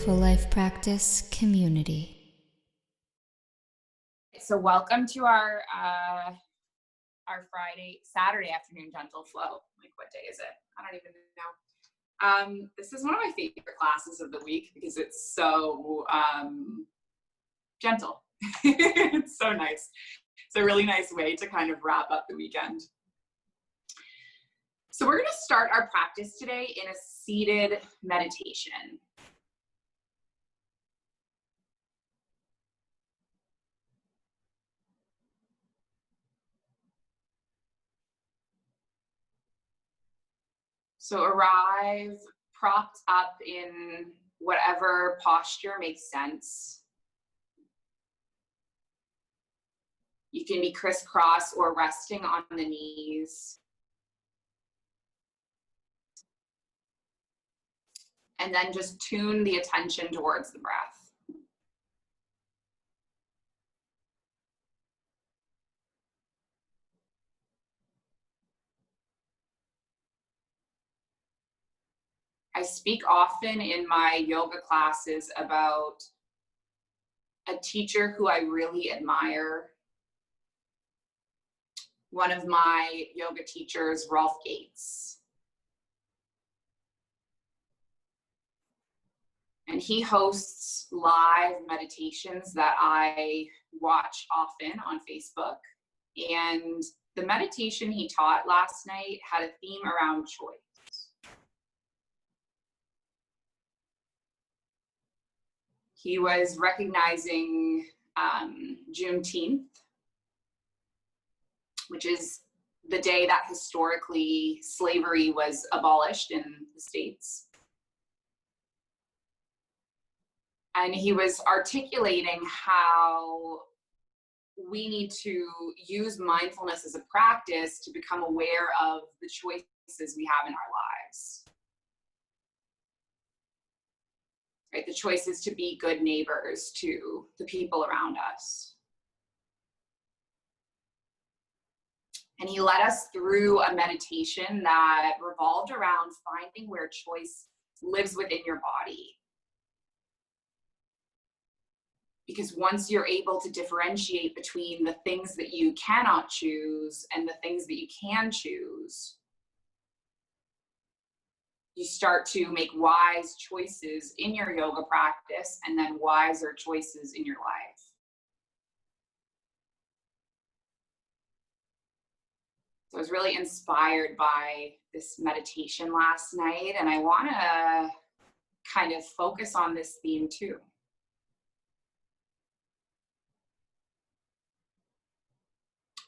Mindful Life Practice community. So welcome to our Saturday afternoon gentle flow. Like, what day is it? I don't even know. This is one of my favorite classes of the week because it's so gentle. It's so nice. It's a really nice way to kind of wrap up the weekend. So we're going to start our practice today in a seated meditation. So arrive propped up in whatever posture makes sense. You can be crisscross or resting on the knees. And then just tune the attention towards the breath. I speak often in my yoga classes about a teacher who I really admire. One of my yoga teachers, Rolf Gates. And he hosts live meditations that I watch often on Facebook. And the meditation he taught last night had a theme around choice. He was recognizing Juneteenth, which is the day that historically slavery was abolished in the States. And he was articulating how we need to use mindfulness as a practice to become aware of the choices we have in our lives. Right? The choices to be good neighbors to the people around us. And he led us through a meditation that revolved around finding where choice lives within your body. Because once you're able to differentiate between the things that you cannot choose and the things that you can choose, you start to make wise choices in your yoga practice and then wiser choices in your life. So I was really inspired by this meditation last night, and I want to kind of focus on this theme too.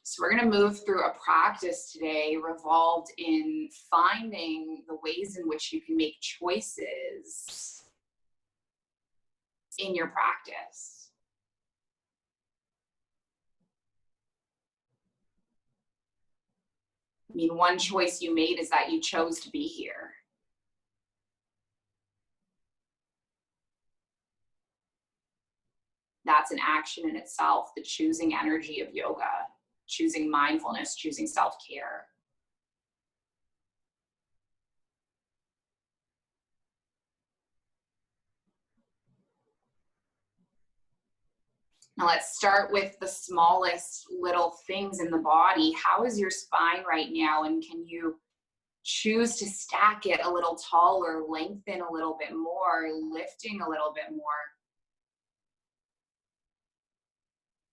So we're going to move through a practice today revolved in finding the ways in which you can make choices in your practice. I mean, one choice you made is that you chose to be here. That's an action in itself, the choosing energy of yoga. Choosing mindfulness, choosing self-care. Now let's start with the smallest little things in the body. How is your spine right now? And can you choose to stack it a little taller, lengthen a little bit more, lifting a little bit more?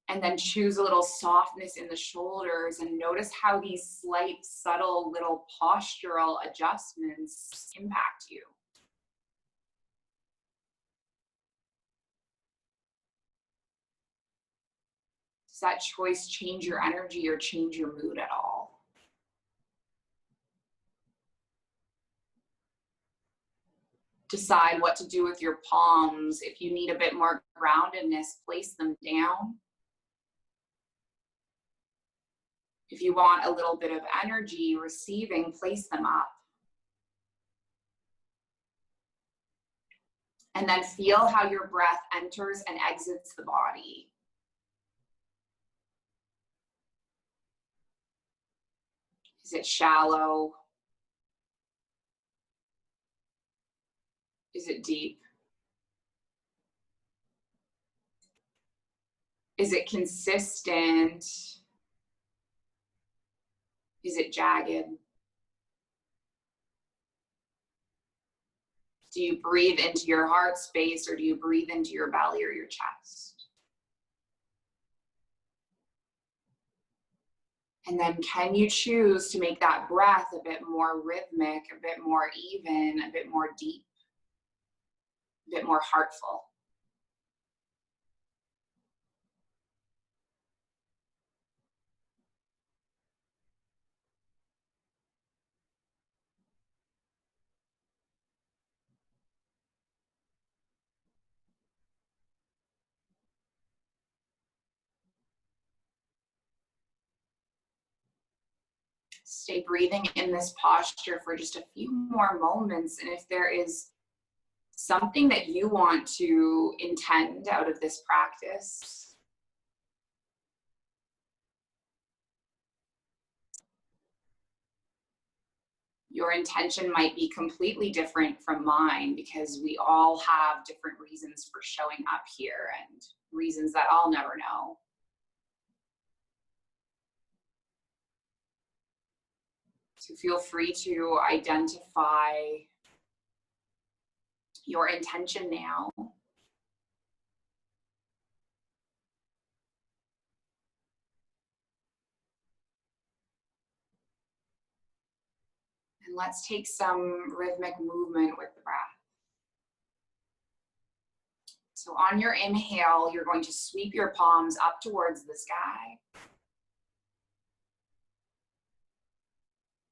And then choose a little softness in the shoulders and notice how these slight, subtle little postural adjustments impact you. Does that choice change your energy or change your mood at all? Decide what to do with your palms. If you need a bit more groundedness, place them down. If you want a little bit of energy receiving, place them up. And then feel how your breath enters and exits the body. Is it shallow? Is it deep? Is it consistent? Is it jagged? Do you breathe into your heart space, or do you breathe into your belly or your chest? And then can you choose to make that breath a bit more rhythmic, a bit more even, a bit more deep, a bit more heartful? Stay breathing in this posture for just a few more moments. And if there is something that you want to intend out of this practice, your intention might be completely different from mine, because we all have different reasons for showing up here and reasons that I'll never know. So feel free to identify your intention now. And let's take some rhythmic movement with the breath. So on your inhale, you're going to sweep your palms up towards the sky.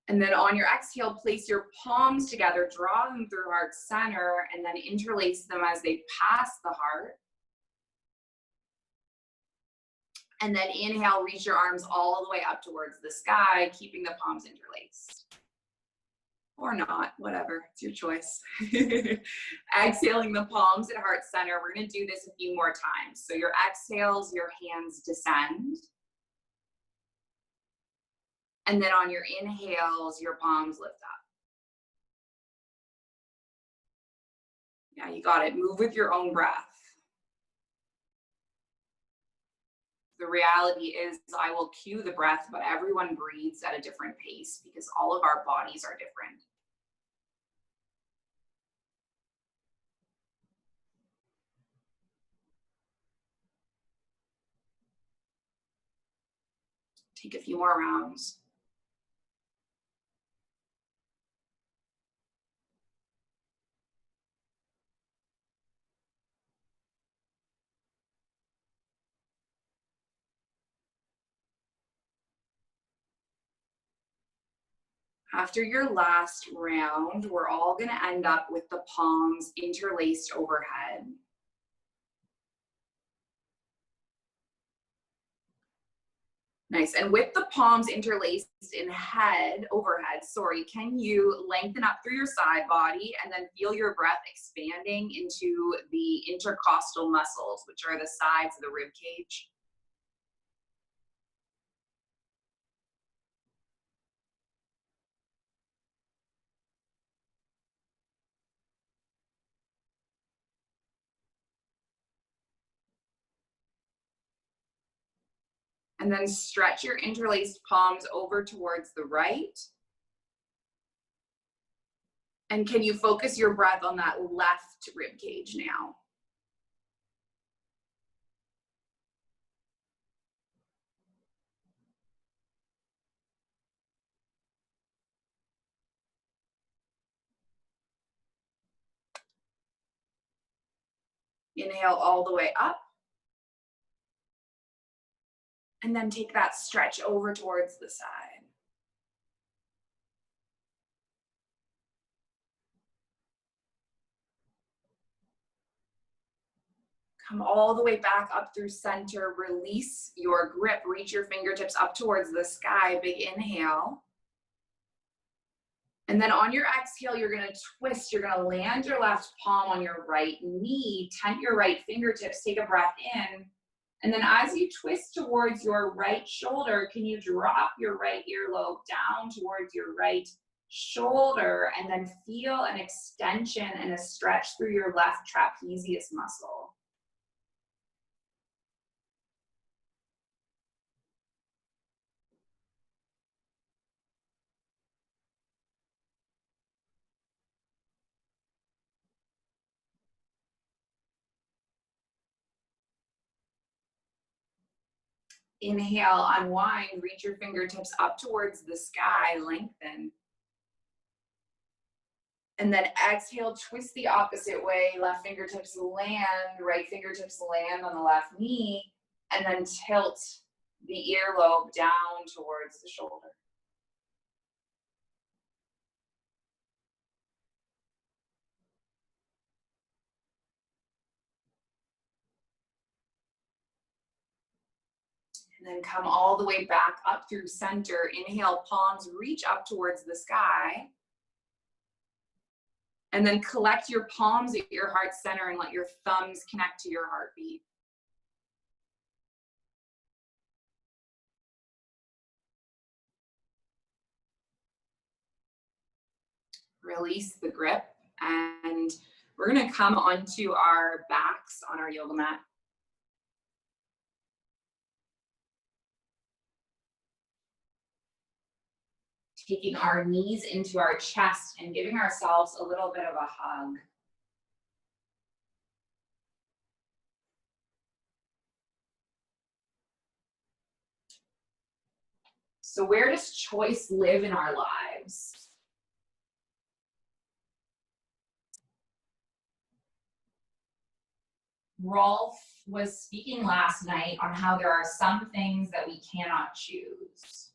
And then on your exhale, place your palms together, draw them through heart center, and then interlace them as they pass the heart. And then inhale, reach your arms all the way up towards the sky, keeping the palms interlaced. Or not, whatever, it's your choice. Exhaling the palms at heart center. We're gonna do this a few more times. So your exhales, your hands descend. And then on your inhales, your palms lift up. Yeah, you got it. Move with your own breath. The reality is I will cue the breath, but everyone breathes at a different pace because all of our bodies are different. Take a few more rounds. After your last round, we're all going to end up with the palms interlaced overhead. Nice. And with the palms interlaced in overhead, can you lengthen up through your side body and then feel your breath expanding into the intercostal muscles, which are the sides of the rib cage? And then stretch your interlaced palms over towards the right. And can you focus your breath on that left rib cage now? Inhale all the way up. And then take that stretch over towards the side. Come all the way back up through center. Release your grip. Reach your fingertips up towards the sky. Big inhale. And then on your exhale, you're going to twist. You're going to land your left palm on your right knee. Tent your right fingertips. Take a breath in. And then as you twist towards your right shoulder, can you drop your right earlobe down towards your right shoulder, and then feel an extension and a stretch through your left trapezius muscle. Inhale, unwind, reach your fingertips up towards the sky, lengthen. And then exhale, twist the opposite way, left fingertips land, right fingertips land on the left knee, and then tilt the earlobe down towards the shoulder. And then come all the way back up through center. Inhale, palms reach up towards the sky. And then collect your palms at your heart center and let your thumbs connect to your heartbeat. Release the grip, and we're gonna come onto our backs on our yoga mat. Taking our knees into our chest and giving ourselves a little bit of a hug. So where does choice live in our lives? Rolf was speaking last night on how there are some things that we cannot choose.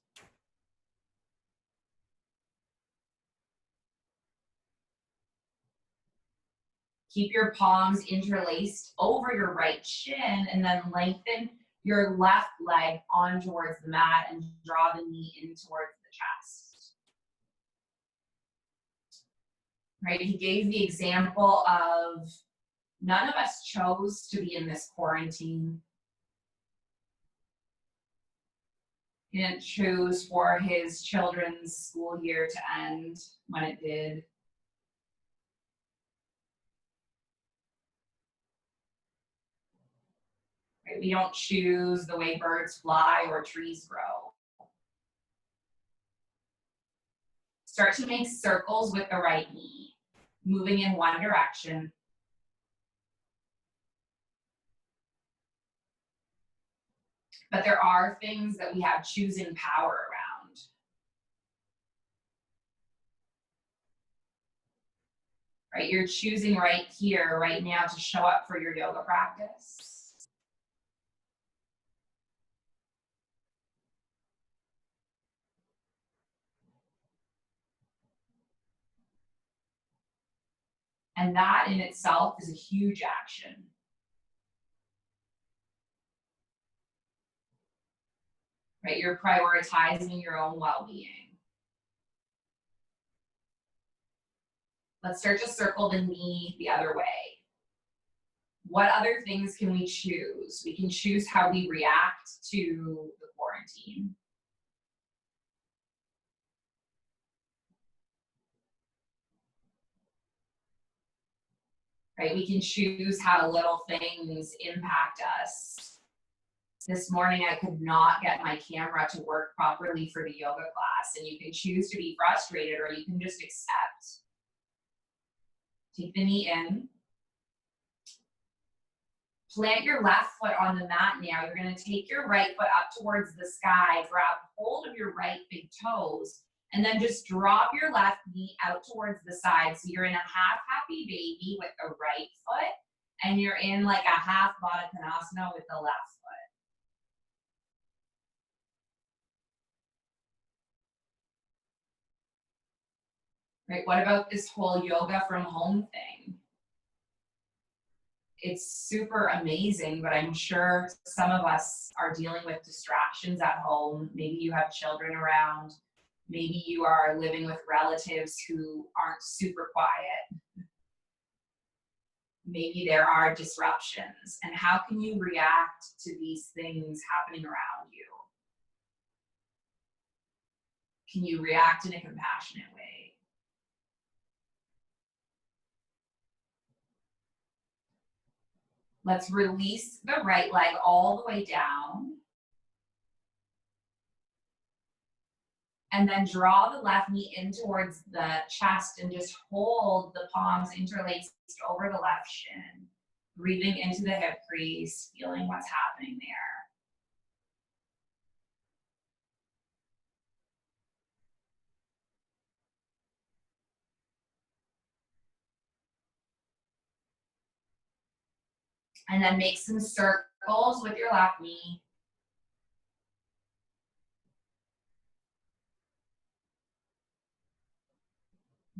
Keep your palms interlaced over your right shin and then lengthen your left leg on towards the mat and draw the knee in towards the chest. Right, he gave the example of none of us chose to be in this quarantine. He didn't choose for his children's school year to end when it did. Right? We don't choose the way birds fly or trees grow. Start to make circles with the right knee, moving in one direction. But there are things that we have choosing power around. Right? You're choosing right here, right now, to show up for your yoga practice. And that in itself is a huge action. Right? You're prioritizing your own well-being. Let's start to circle the knee the other way. What other things can we choose? We can choose how we react to the quarantine. Right? We can choose how little things impact us. This morning, I could not get my camera to work properly for the yoga class, and you can choose to be frustrated or you can just accept. Take the knee in. Plant your left foot on the mat now. You're going to take your right foot up towards the sky, grab hold of your right big toes, and then just drop your left knee out towards the side. So you're in a half happy baby with the right foot, and you're in like a half Baddha Konasana with the left foot. Right, what about this whole yoga from home thing? It's super amazing, but I'm sure some of us are dealing with distractions at home. Maybe you have children around. Maybe you are living with relatives who aren't super quiet. Maybe there are disruptions. And how can you react to these things happening around you? Can you react in a compassionate way? Let's release the right leg all the way down. And then draw the left knee in towards the chest and just hold the palms interlaced over the left shin. Breathing into the hip crease, feeling what's happening there. And then make some circles with your left knee.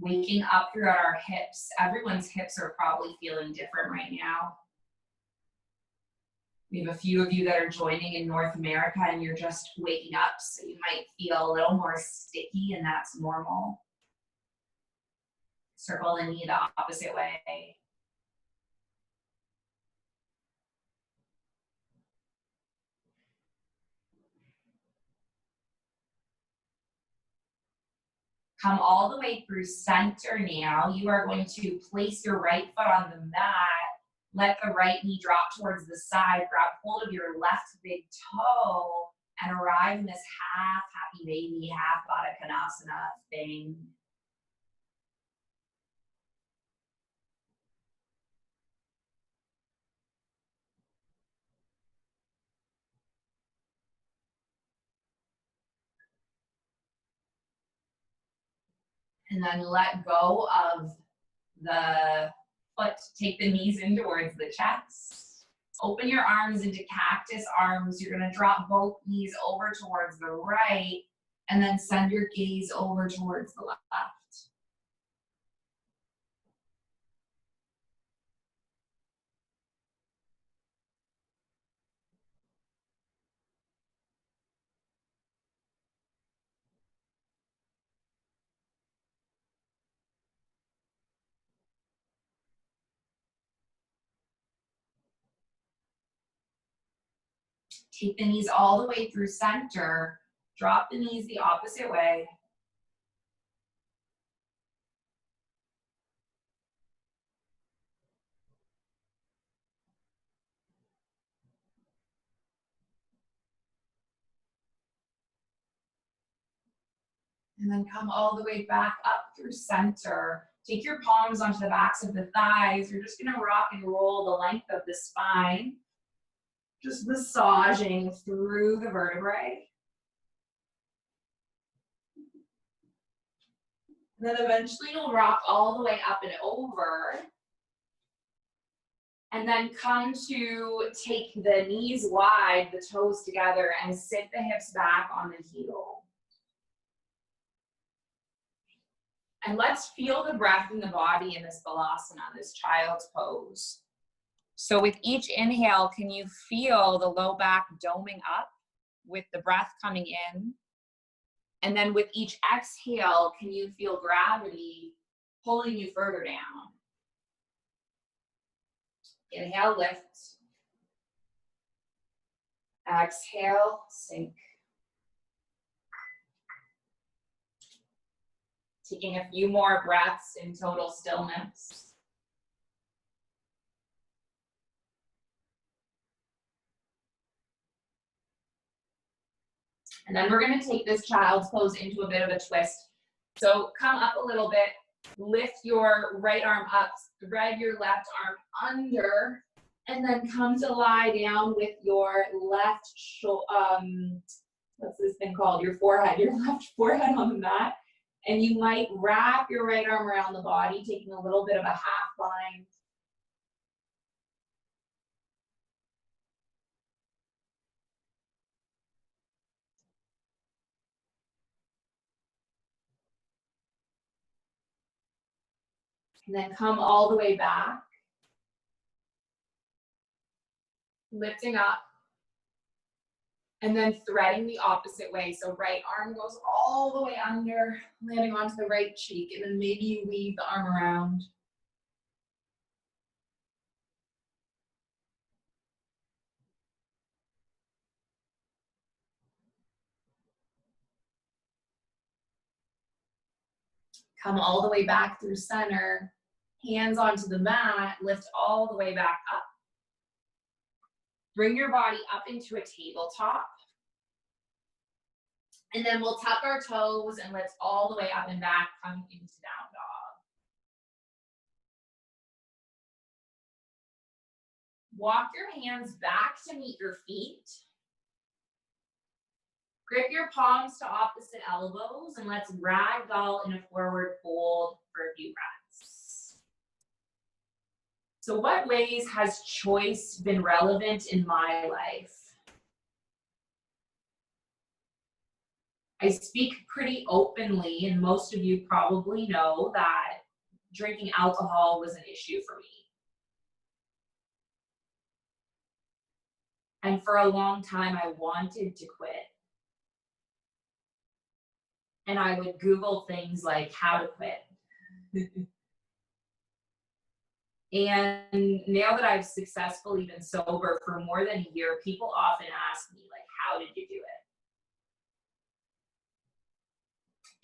Waking up throughout our hips. Everyone's hips are probably feeling different right now. We have a few of you that are joining in North America and you're just waking up, so you might feel a little more sticky, and that's normal. Circle the knee the opposite way. Come all the way through center now. You are going to place your right foot on the mat. Let the right knee drop towards the side. Grab hold of your left big toe and arrive in this half happy baby, half Baddha Konasana thing. And then let go of the foot. Take the knees in towards the chest. Open your arms into cactus arms. You're going to drop both knees over towards the right and then send your gaze over towards the left. Take the knees all the way through center. Drop the knees the opposite way. And then come all the way back up through center. Take your palms onto the backs of the thighs. You're just gonna rock and roll the length of the spine. Just massaging through the vertebrae. And then eventually you'll rock all the way up and over. And then come to take the knees wide, the toes together, and sit the hips back on the heel. And let's feel the breath in the body in this balasana, this child's pose. So with each inhale, can you feel the low back doming up with the breath coming in? And then with each exhale, can you feel gravity pulling you further down? Inhale, lift. Exhale, sink. Taking a few more breaths in total stillness. And then we're going to take this child's pose into a bit of a twist. So come up a little bit, lift your right arm up, thread your left arm under, and then come to lie down with your left shoulder, what's this thing called? Your forehead, your left forehead on the mat. And you might wrap your right arm around the body, taking a little bit of a half bind. And then come all the way back. Lifting up. And then threading the opposite way. So right arm goes all the way under, landing onto the right cheek. And then maybe you weave the arm around. Come all the way back through center. Hands onto the mat. Lift all the way back up. Bring your body up into a tabletop. And then we'll tuck our toes and lift all the way up and back, coming into down dog. Walk your hands back to meet your feet. Grip your palms to opposite elbows, and let's ragdoll in a forward fold for a few breaths. So what ways has choice been relevant in my life? I speak pretty openly, and most of you probably know that drinking alcohol was an issue for me. And for a long time, I wanted to quit. And I would Google things like how to quit. And now that I've successfully been sober for more than a year, people often ask me, like, how did you do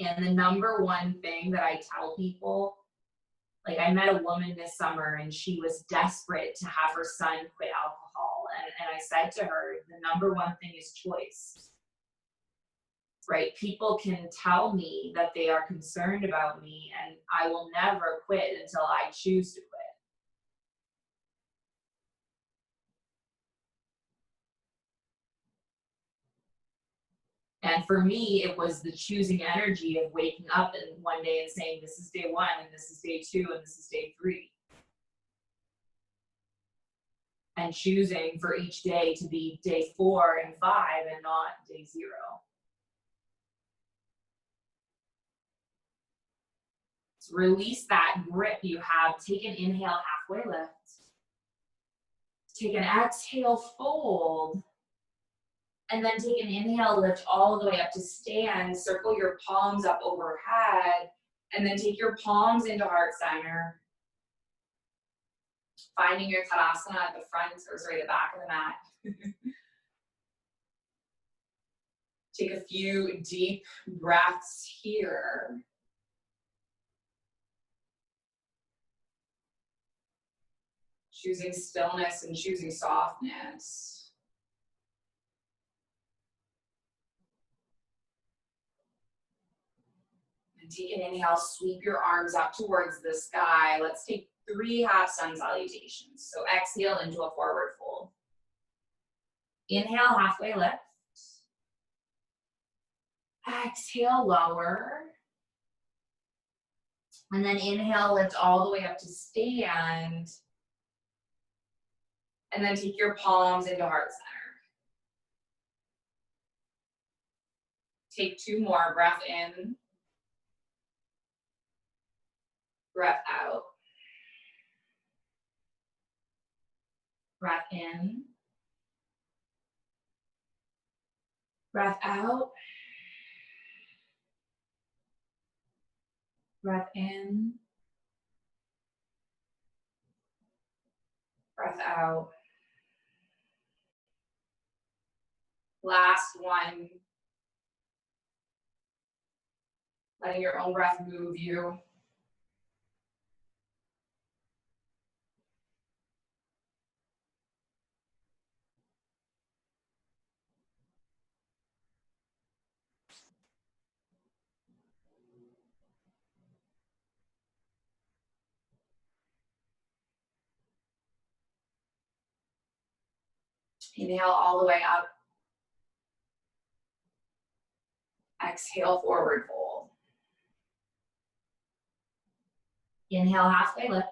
it? And the number one thing that I tell people, like, I met a woman this summer and she was desperate to have her son quit alcohol. And I said to her, the number one thing is choice. Right? People can tell me that they are concerned about me, and I will never quit until I choose to quit. And for me, it was the choosing energy of waking up and one day and saying, this is day 1, and this is day 2, and this is day 3. And choosing for each day to be day 4 and 5 and not day 0. So release that grip you have. Take an inhale, halfway lift. Take an exhale, fold. And then take an inhale, lift all the way up to stand. Circle your palms up overhead. And then take your palms into heart center. Finding your Tadasana at the front, or sorry, the back of the mat. Take a few deep breaths here. Choosing stillness and choosing softness. And take an inhale, sweep your arms up towards the sky. Let's take 3 half sun salutations. So exhale into a forward fold. Inhale, halfway lift. Exhale, lower. And then inhale, lift all the way up to stand. And then take your palms into heart center. Take 2 more. Breath in. Breath out. Breath in. Breath out. Breath in. Breath out. Last one. Letting your own breath move you. Inhale all the way up. Exhale, forward fold. Inhale, halfway lift.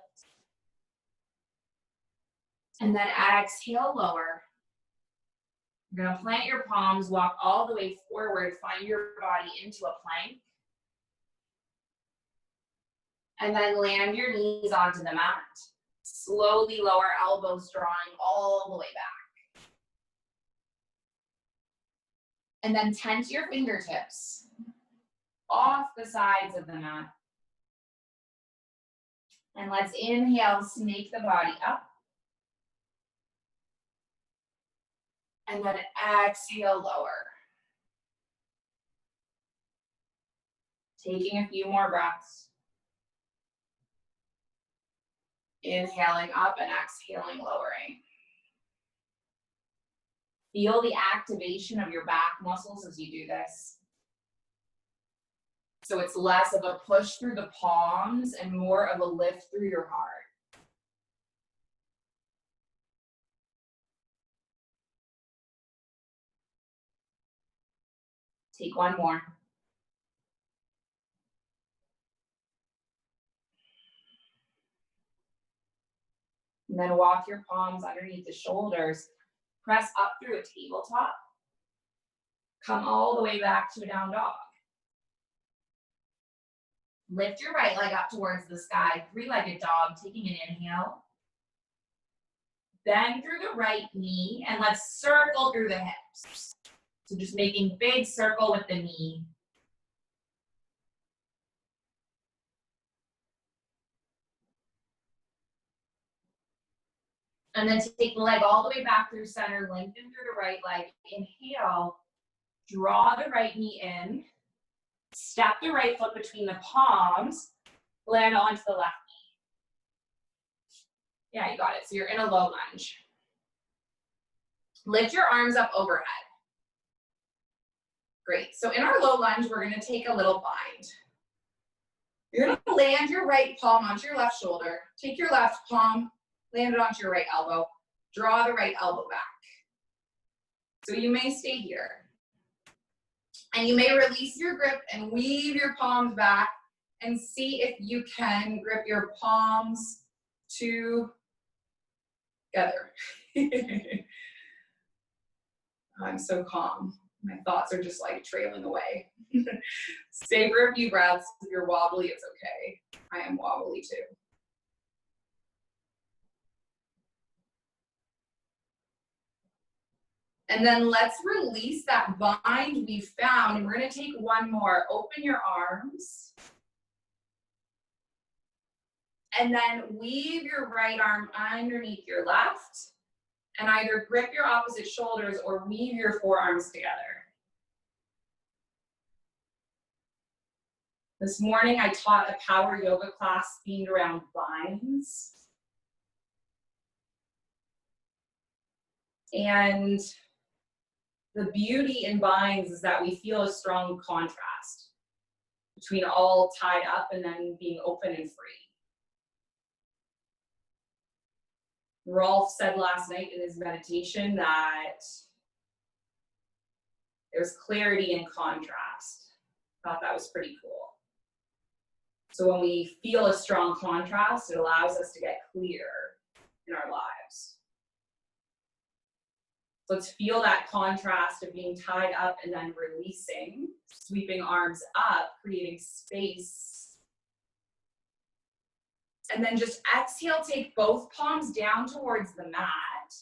And then exhale, lower. You're going to plant your palms, walk all the way forward, find your body into a plank. And then land your knees onto the mat. Slowly lower elbows, drawing all the way back. And then tense your fingertips off the sides of the mat. And let's inhale, snake the body up. And then exhale, lower. Taking a few more breaths. Inhaling up and exhaling, lowering. Feel the activation of your back muscles as you do this. So it's less of a push through the palms and more of a lift through your heart. Take one more. And then walk your palms underneath the shoulders. Press up through a tabletop. Come all the way back to a down dog. Lift your right leg up towards the sky, three-legged dog, taking an inhale. Bend through the right knee, and let's circle through the hips. So just making big circle with the knee. And then take the leg all the way back through center, lengthen through the right leg. Inhale, draw the right knee in. Step the right foot between the palms, land onto the left knee. Yeah, you got it. So you're in a low lunge. Lift your arms up overhead. Great. So in our low lunge, we're going to take a little bind. You're going to land your right palm onto your left shoulder. Take your left palm, land it onto your right elbow. Draw the right elbow back. So you may stay here. And you may release your grip and weave your palms back and see if you can grip your palms together. I'm so calm. My thoughts are just like trailing away. Stay for a few breaths. If you're wobbly, it's okay. I am wobbly too. And then let's release that bind we found. And we're going to take one more. Open your arms. And then weave your right arm underneath your left. And either grip your opposite shoulders or weave your forearms together. This morning I taught a power yoga class themed around binds. And the beauty in binds is that we feel a strong contrast between all tied up and then being open and free. Rolf said last night in his meditation that there's clarity in contrast. I thought that was pretty cool. So when we feel a strong contrast, it allows us to get clear in our lives. Let's feel that contrast of being tied up and then releasing, sweeping arms up, creating space. And then just exhale, take both palms down towards the mat.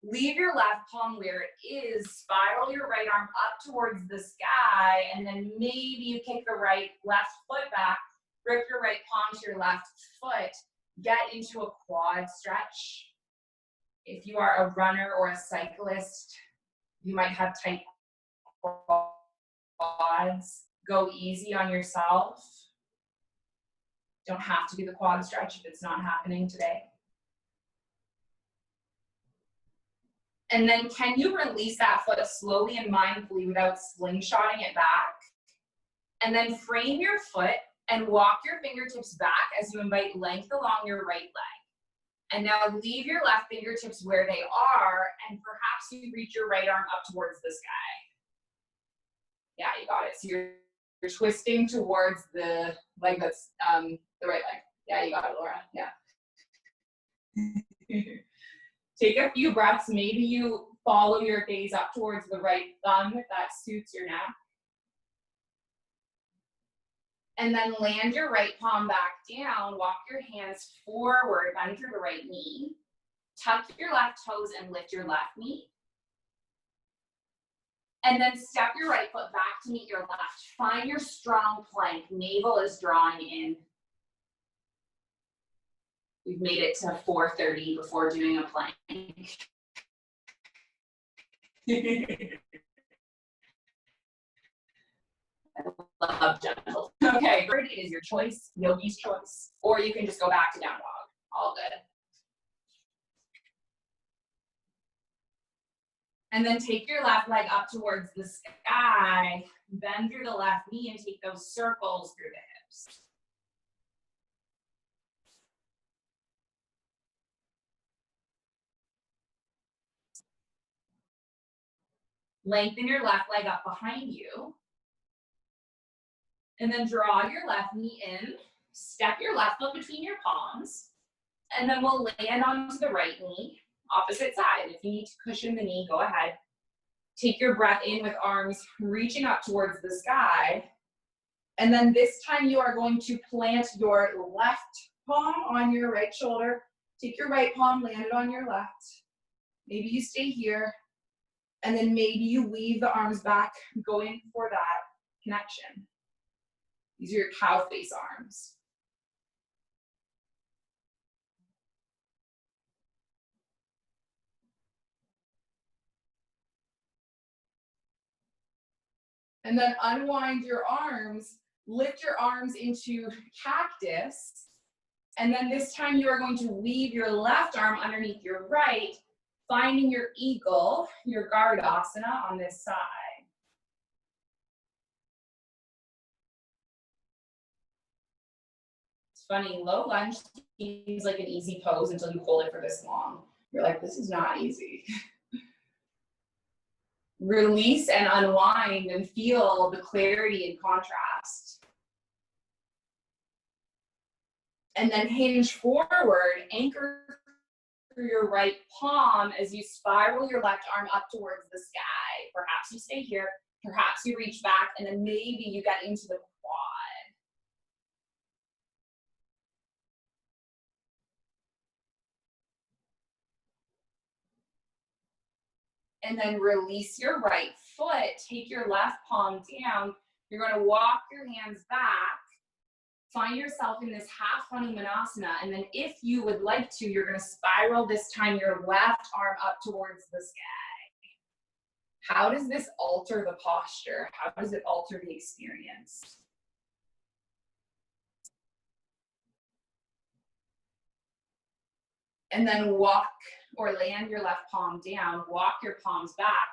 Leave your left palm where it is, spiral your right arm up towards the sky, and then maybe you kick the left foot back, grip your right palm to your left foot, get into a quad stretch. If you are a runner or a cyclist, you might have tight quads. Go easy on yourself. Don't have to do the quad stretch if it's not happening today. And then can you release that foot slowly and mindfully without slingshotting it back? And then frame your foot and walk your fingertips back as you invite length along your right leg. And now leave your left fingertips where they are, and perhaps you reach your right arm up towards the sky. Yeah, you got it. So you're twisting towards the leg that's the right leg. Yeah, you got it, Laura. Yeah. Take a few breaths. Maybe you follow your gaze up towards the right thumb if that suits your neck. And then land your right palm back down, walk your hands forward, bend through the right knee. Tuck your left toes and lift your left knee. And then step your right foot back to meet your left. Find your strong plank. Navel is drawing in. We've made it to 4:30 before doing a plank. I love gentle. Okay, bird is your choice, yogi's choice, or you can just go back to down dog. All good. And then take your left leg up towards the sky, bend through the left knee and take those circles through the hips. Lengthen your left leg up behind you. And then draw your left knee in, step your left foot between your palms, And then we'll land onto the right knee, opposite side. If you need to cushion the knee, go ahead. Take your breath in with arms reaching up towards the sky. And then this time you are going to plant your left palm on your right shoulder. Take your right palm, land it on your left. Maybe you stay here. And then maybe you weave the arms back, going for that connection. These are your cow face arms. And then unwind your arms, lift your arms into cactus. And then this time you are going to weave your left arm underneath your right, finding your eagle, your Gardasana on this side. It's funny, low lunge seems like an easy pose until you hold it for this long. You're like, this is not easy. Release and unwind and feel the clarity and contrast. And then hinge forward, anchor through your right palm as you spiral your left arm up towards the sky. Perhaps you stay here, perhaps you reach back, and then maybe you get into the quad. And then release your right foot, take your left palm down. You're going to walk your hands back. Find yourself in this half Hanumanasana, and then if you would like to, you're going to spiral this time your left arm up towards the sky. How does this alter the posture? How does it alter the experience? And then walk or land your left palm down, walk your palms back,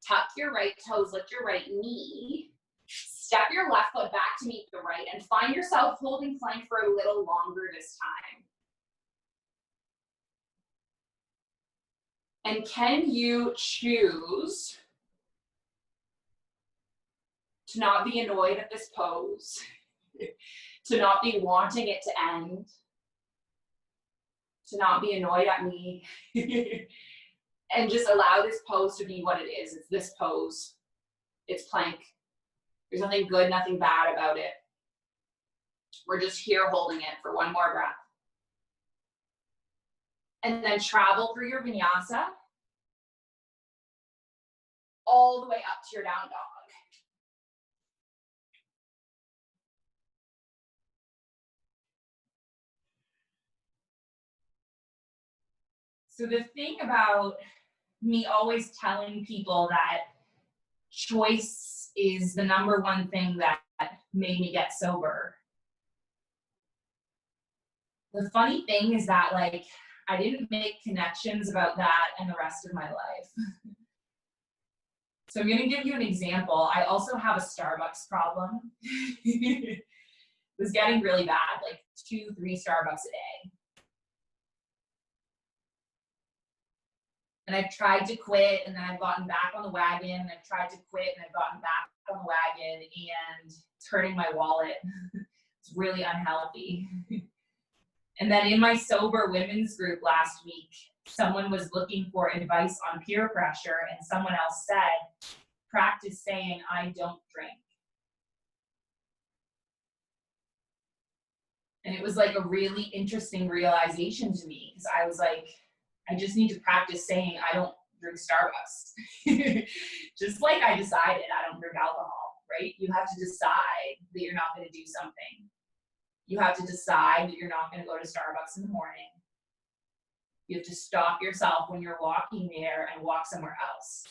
tuck your right toes, lift your right knee. Step your left foot back to meet the right and find yourself holding plank for a little longer this time. And can you choose to not be annoyed at this pose, to not be wanting it to end, to not be annoyed at me, and just allow this pose to be what it is. It's this pose. It's plank. There's nothing good, nothing bad about it. We're just here holding it for one more breath. And then travel through your vinyasa all the way up to your down dog. So the thing about me always telling people that choice is the number one thing that made me get sober. The funny thing is that, like, I didn't make connections about that and the rest of my life. So I'm gonna give you an example. I also have a Starbucks problem. It was getting really bad, like 2-3 Starbucks a day. And I've tried to quit, and then I've gotten back on the wagon, and I've tried to quit, and I've gotten back on the wagon, and it's hurting my wallet. It's really unhealthy. And then in my sober women's group last week, someone was looking for advice on peer pressure, and someone else said, practice saying, I don't drink. And it was like a really interesting realization to me, because I was like, I just need to practice saying I don't drink Starbucks. Just like I decided I don't drink alcohol, right? You have to decide that you're not going to do something. You have to decide that you're not going to go to Starbucks in the morning. You have to stop yourself when you're walking there and walk somewhere else.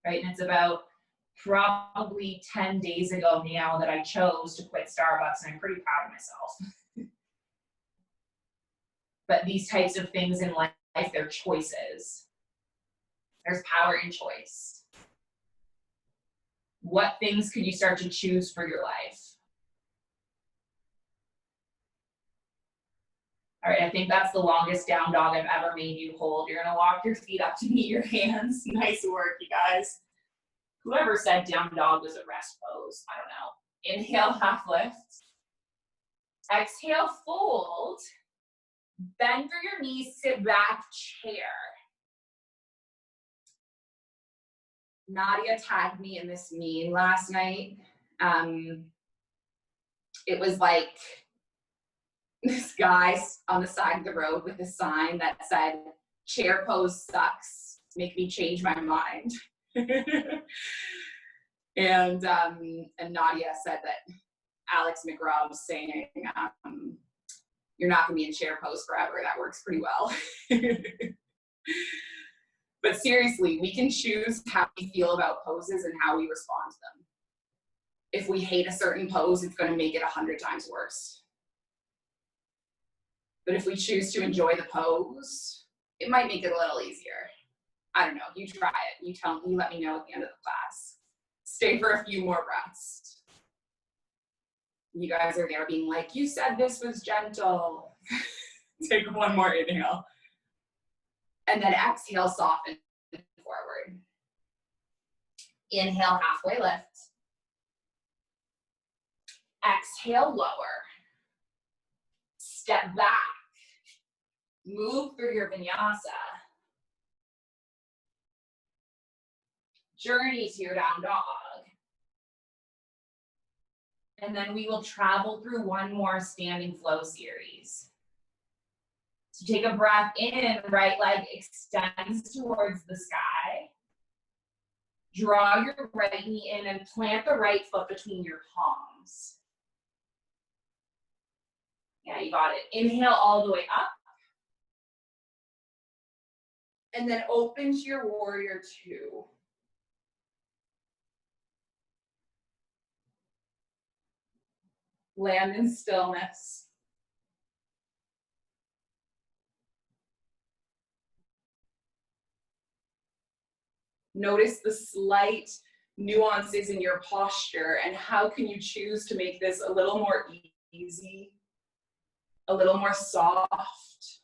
Right? And it's about probably 10 days ago now that I chose to quit Starbucks, and I'm pretty proud of myself. But these types of things in life, they're choices. There's power in choice. What things could you start to choose for your life? All right, I think that's the longest down dog I've ever made you hold. You're gonna walk your feet up to meet your hands. Nice work, you guys. Whoever said down dog was a rest pose, I don't know. Inhale, half lift. Exhale, fold. Bend through your knees, sit back, chair. Nadia tagged me in this meme last night. It was like this guy on the side of the road with a sign that said, "Chair pose sucks, make me change my mind." and Nadia said that Alex McRobert saying, "You're not gonna be in chair pose forever." That works pretty well. But seriously, we can choose how we feel about poses and how we respond to them. If we hate a certain pose, it's going to make it 100 times worse. But if we choose to enjoy the pose, it might make it a little easier. I don't know. You try it. You let me know at the end of the class. Stay for a few more breaths. You guys are there being like, "You said this was gentle." Take one more inhale. And then exhale, soften forward. Inhale, halfway lift. Exhale, lower. Step back. Move through your vinyasa. Journey to your down dog. And then we will travel through one more standing flow series. So take a breath in, right leg extends towards the sky. Draw your right knee in and plant the right foot between your palms. Yeah, you got it. Inhale all the way up. And then open to your warrior two. Land in stillness. Notice the slight nuances in your posture and how can you choose to make this a little more easy, a little more soft.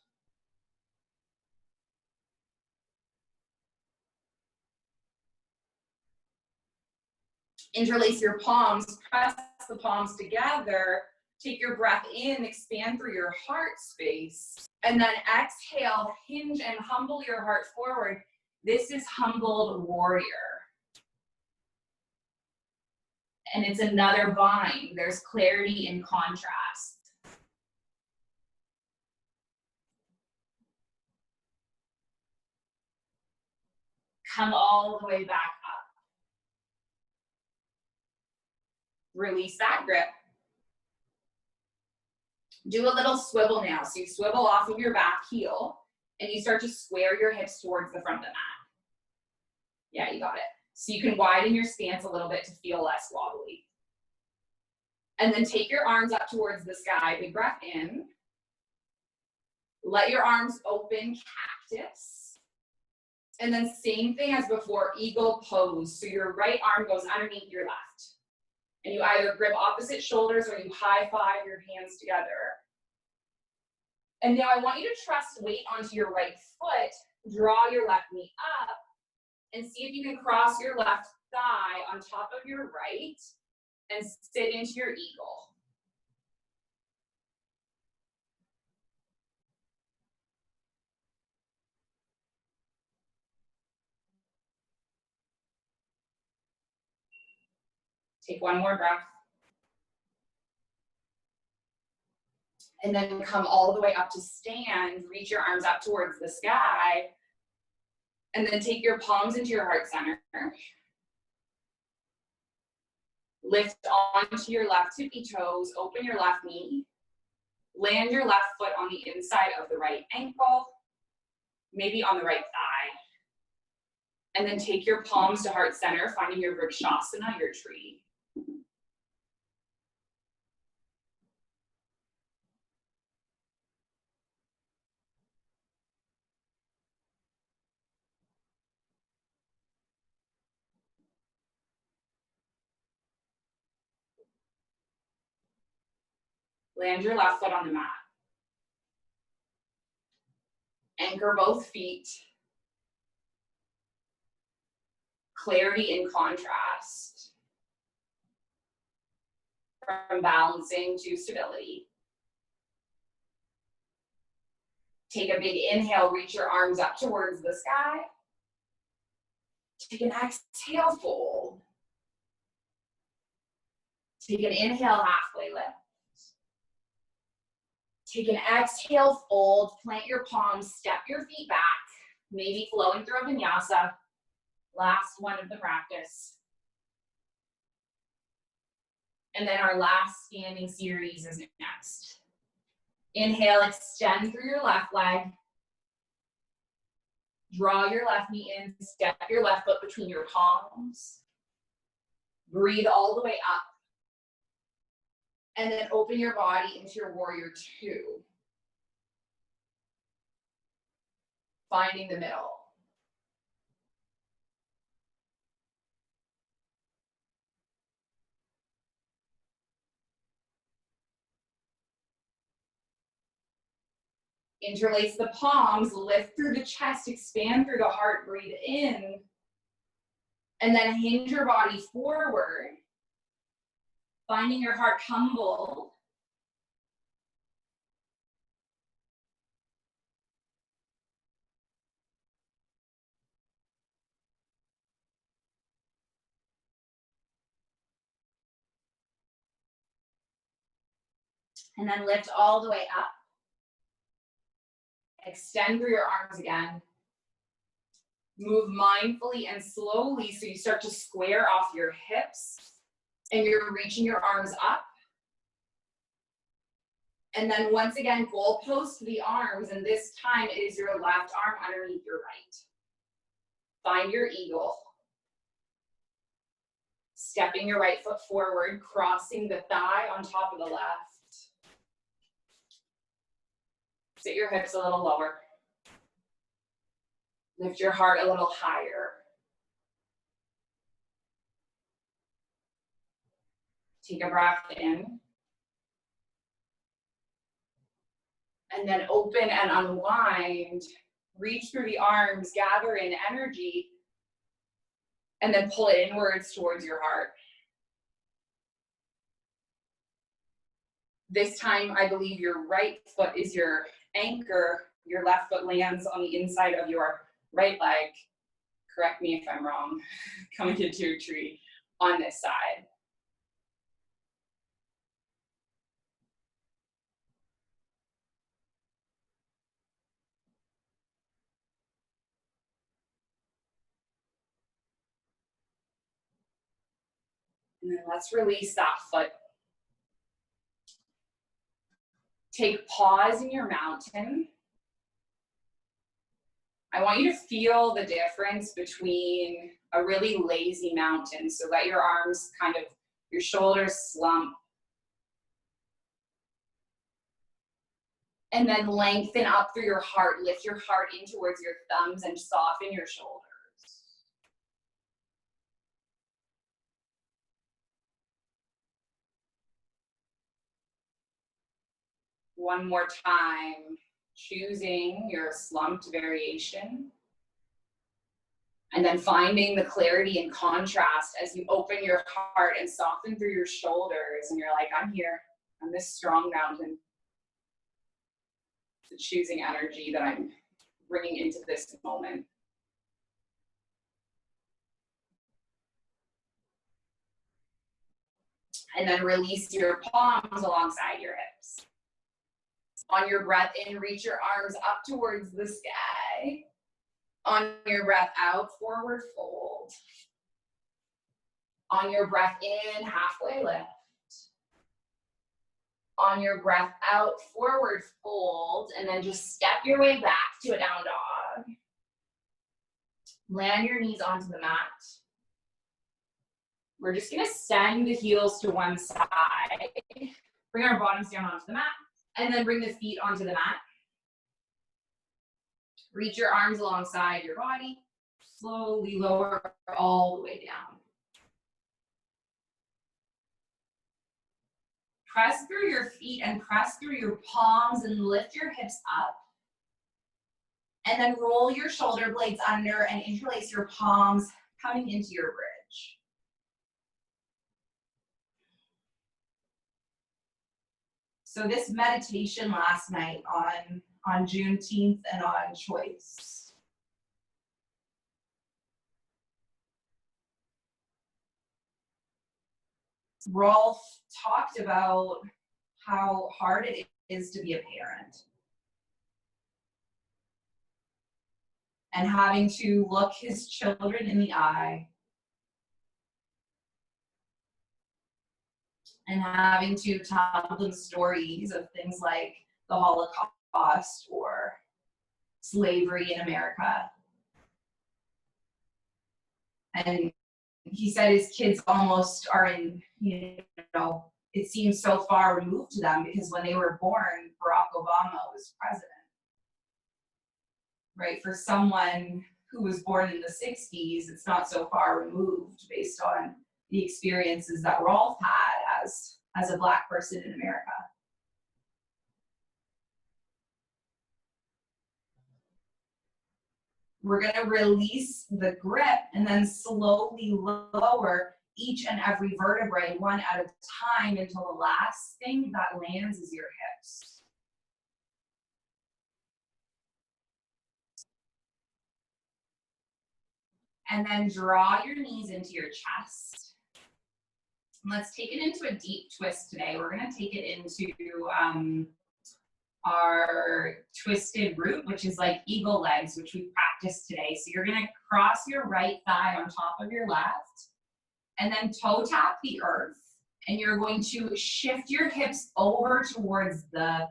Interlace your palms, press the palms together, take your breath in, expand through your heart space, and then exhale, hinge and humble your heart forward. This is humbled warrior. And it's another bind. There's clarity in contrast. Come all the way back up. Release that grip. Do a little swivel now. So you swivel off of your back heel and you start to square your hips towards the front of the mat. Yeah, you got it. So you can widen your stance a little bit to feel less wobbly. And then take your arms up towards the sky. Big breath in. Let your arms open, cactus. And then same thing as before, eagle pose. So your right arm goes underneath your left. And you either grip opposite shoulders or you high five your hands together. And now I want you to trust weight onto your right foot. Draw your left knee up. And see if you can cross your left thigh on top of your right and sit into your eagle. Take one more breath. And then come all the way up to stand. Reach your arms up towards the sky. And then take your palms into your heart center. Lift onto your left tippy toes. Open your left knee. Land your left foot on the inside of the right ankle. Maybe on the right thigh. And then take your palms to heart center, finding your Vrikshasana, your tree. Land your left foot on the mat. Anchor both feet. Clarity in contrast. From balancing to stability. Take a big inhale, reach your arms up towards the sky. Take an exhale, fold. Take an inhale, halfway lift. Take an exhale, fold, plant your palms, step your feet back, maybe flowing through a vinyasa. Last one of the practice. And then our last standing series is next. Inhale, extend through your left leg. Draw your left knee in, step your left foot between your palms. Breathe all the way up. And then open your body into your warrior two. Finding the middle. Interlace the palms, lift through the chest, expand through the heart, breathe in. And then hinge your body forward. Finding your heart humble. And then lift all the way up. Extend through your arms again. Move mindfully and slowly so you start to square off your hips and you're reaching your arms up. And then once again, goalpost the arms, and this time it is your left arm underneath your right. Find your eagle. Stepping your right foot forward, crossing the thigh on top of the left. Sit your hips a little lower. Lift your heart a little higher. Take a breath in. And then open and unwind. Reach through the arms, gather in energy, and then pull it inwards towards your heart. This time, I believe your right foot is your anchor. Your left foot lands on the inside of your right leg. Correct me if I'm wrong. Coming into a tree on this side. And then let's release that foot. Take pause in your mountain. I want you to feel the difference between a really lazy mountain. So let your arms kind of, your shoulders slump. And then lengthen up through your heart. Lift your heart in towards your thumbs and soften your shoulders. One more time, choosing your slumped variation. And then finding the clarity and contrast as you open your heart and soften through your shoulders. And you're like, I'm here. I'm this strong mountain. The choosing energy that I'm bringing into this moment. And then release your palms alongside your hips. On your breath in, reach your arms up towards the sky. On your breath out, forward fold. On your breath in, halfway lift. On your breath out, forward fold, and then just step your way back to a down dog. Land your knees onto the mat. We're just gonna send the heels to one side. Bring our bottoms down onto the mat, and then bring the feet onto the mat. Reach your arms alongside your body. Slowly lower all the way down. Press through your feet and press through your palms and lift your hips up. And then roll your shoulder blades under and interlace your palms coming into your bridge. So this meditation last night on on Juneteenth and on choice. Rolf talked about how hard it is to be a parent. And having to look his children in the eye and having to tell them stories of things like the Holocaust or slavery in America. And he said his kids almost are in, it seems so far removed to them because when they were born, Barack Obama was president. Right? For someone who was born in the 60s, it's not so far removed based on the experiences that Rolf had as a Black person in America. We're going to release the grip and then slowly lower each and every vertebrae one at a time until the last thing that lands is your hips. And then draw your knees into your chest. And let's take it into a deep twist today. We're going to take it into our twisted root, which is like eagle legs, which we practiced today. So you're going to cross your right thigh on top of your left and then toe tap the earth. And you're going to shift your hips over towards the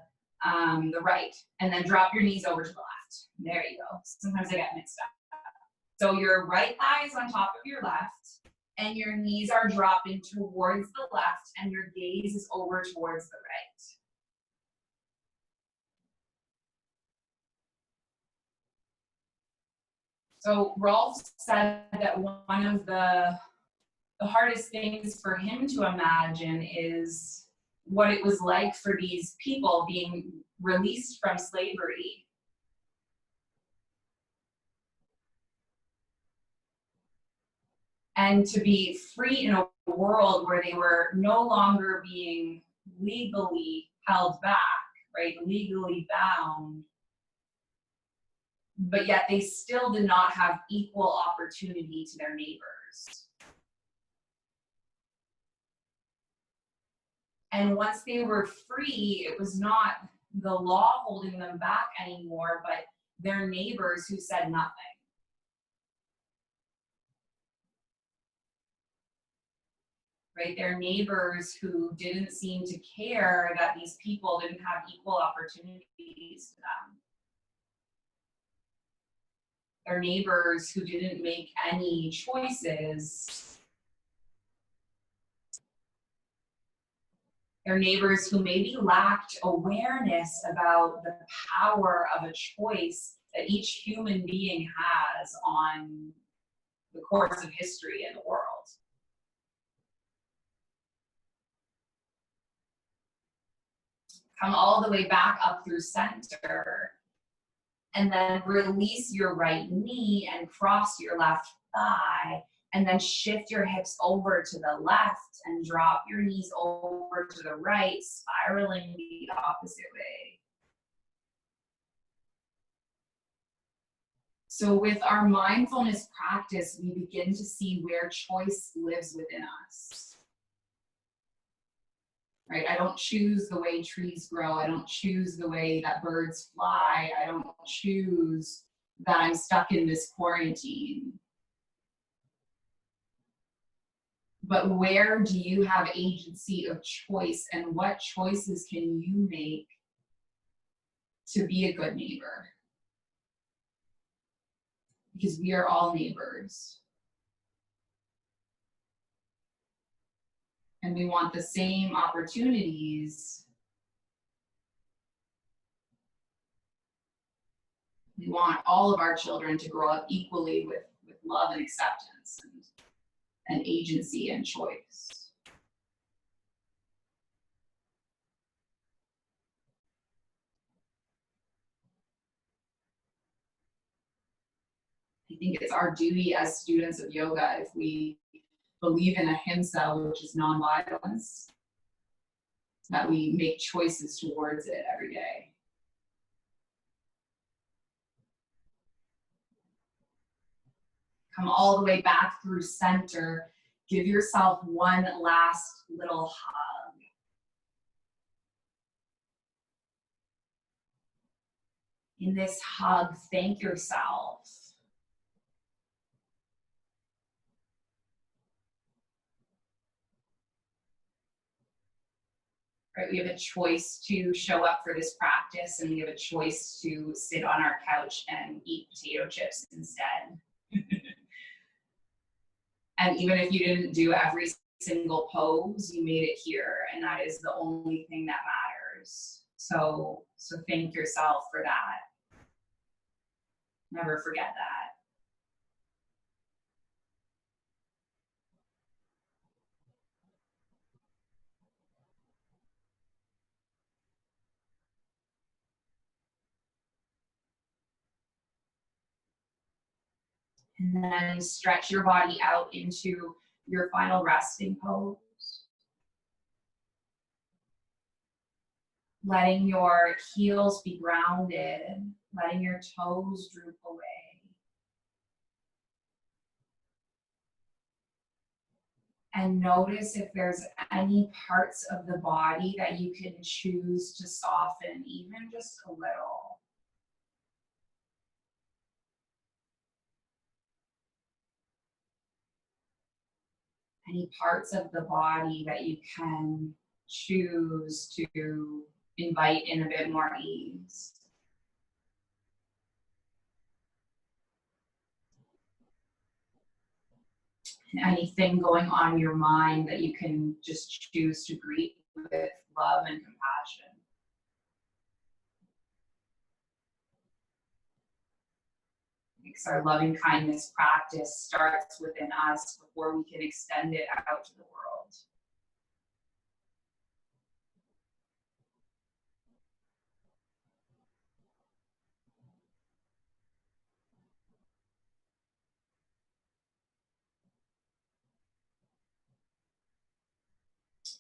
right and then drop your knees over to the left. There you go. Sometimes I get mixed up. So your right thigh is on top of your left and your knees are dropping towards the left and your gaze is over towards the right. So Rolf said that one of the hardest things for him to imagine is what it was like for these people being released from slavery. And to be free in a world where they were no longer being legally held back, right? Legally bound. But yet they still did not have equal opportunity to their neighbors. And once they were free, it was not the law holding them back anymore, but their neighbors who said nothing. Right? Their neighbors who didn't seem to care that these people didn't have equal opportunities to them. Their neighbors who didn't make any choices. Their neighbors who maybe lacked awareness about the power of a choice that each human being has on the course of history in the world. Come all the way back up through center, and then release your right knee and cross your left thigh, and then shift your hips over to the left and drop your knees over to the right, spiraling the opposite way. So with our mindfulness practice, we begin to see where choice lives within us. Right? I don't choose the way trees grow. I don't choose the way that birds fly. I don't choose that I'm stuck in this quarantine. But where do you have agency of choice, and what choices can you make to be a good neighbor? Because we are all neighbors. And we want the same opportunities. We want all of our children to grow up equally with love and acceptance and agency and choice. I think it's our duty as students of yoga, if we believe in ahimsa, which is nonviolence, that we make choices towards it every day. Come all the way back through center. Give yourself one last little hug. In this hug, thank yourself. Right, we have a choice to show up for this practice, and we have a choice to sit on our couch and eat potato chips instead. And even if you didn't do every single pose, you made it here, and that is the only thing that matters. So thank yourself for that. Never forget that. And then stretch your body out into your final resting pose. Letting your heels be grounded, letting your toes droop away. And notice if there's any parts of the body that you can choose to soften, even just a little. Any parts of the body that you can choose to invite in a bit more ease. And anything going on in your mind that you can just choose to greet with love and compassion. Because our loving kindness practice starts within us before we can extend it out to the world.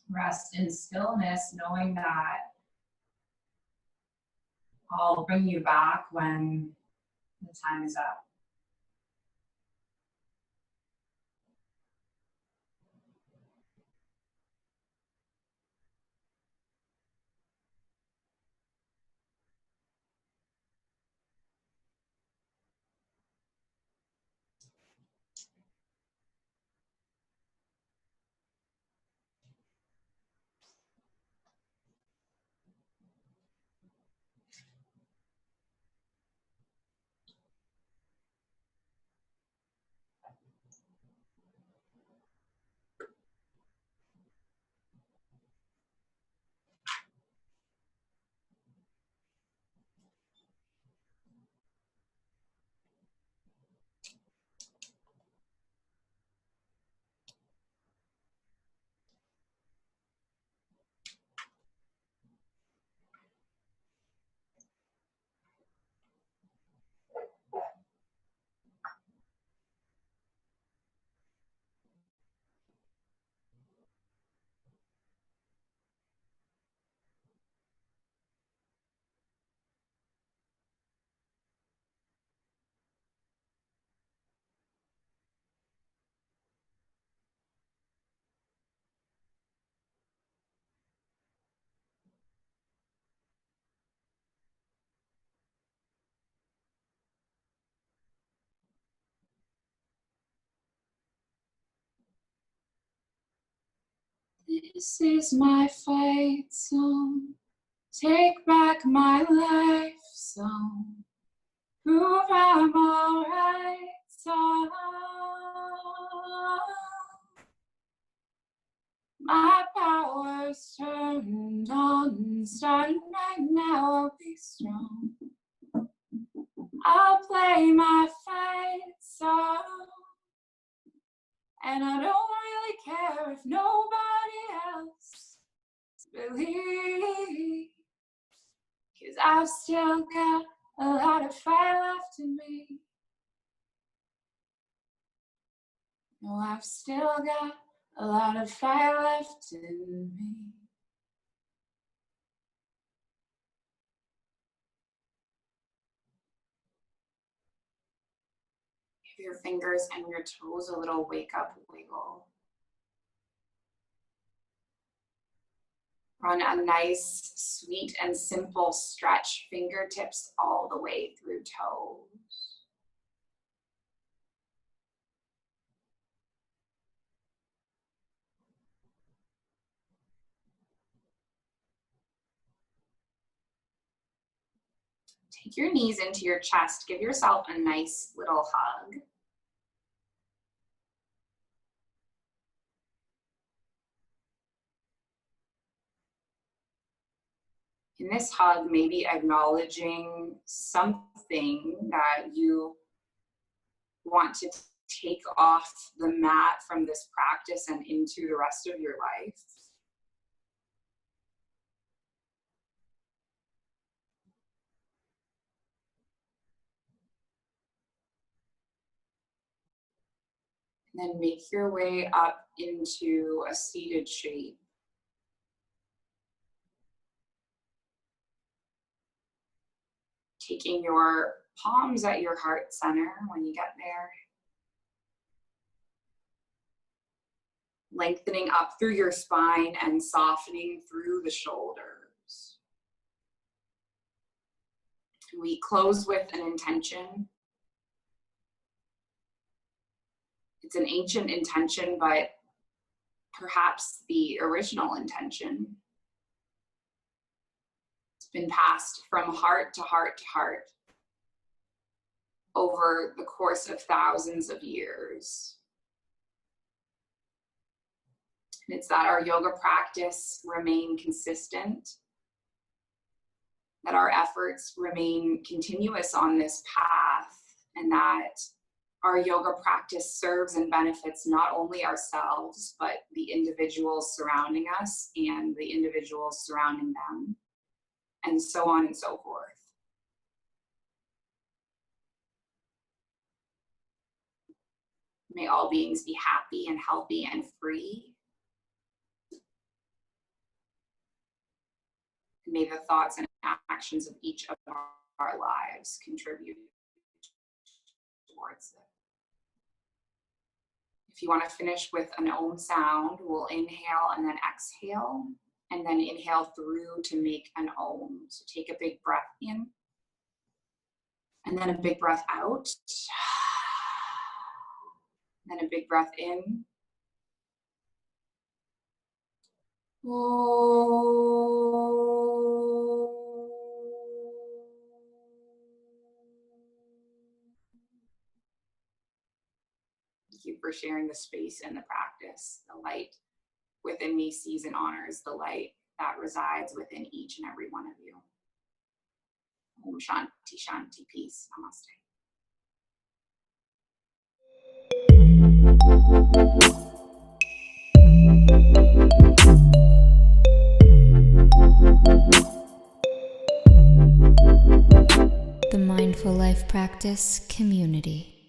Rest in stillness, knowing that I'll bring you back when the time is up. This is my fight song. Take back my life song. Prove I'm alright song. My power's turned on. Starting right now, I'll be strong. I'll play my fight song. And I don't really care if nobody else believes, 'cause I've still got a lot of fire left in me. No, I've still got a lot of fire left in me. Give your fingers and your toes a little wake up wiggle. Run a nice, sweet, and simple stretch, fingertips all the way through toes. Take your knees into your chest. Give yourself a nice little hug. In this hug, maybe acknowledging something that you want to take off the mat from this practice and into the rest of your life. And then make your way up into a seated shape. Taking your palms at your heart center when you get there. Lengthening up through your spine and softening through the shoulders. We close with an intention. It's an ancient intention, but perhaps the original intention. It's been passed from heart to heart to heart over the course of thousands of years. And it's that our yoga practice remain consistent, that our efforts remain continuous on this path, and that our yoga practice serves and benefits not only ourselves, but the individuals surrounding us and the individuals surrounding them, and so on and so forth. May all beings be happy and healthy and free. May the thoughts and actions of each of our lives contribute towards it. If you want to finish with an Om sound, we'll inhale and then exhale, and then inhale through to make an Om. So take a big breath in, and then a big breath out, then a big breath in. Thank you for sharing the space and the practice. The light within me sees and honors the light that resides within each and every one of you. Om Shanti Shanti, peace. Namaste. The Mindful Life Practice Community.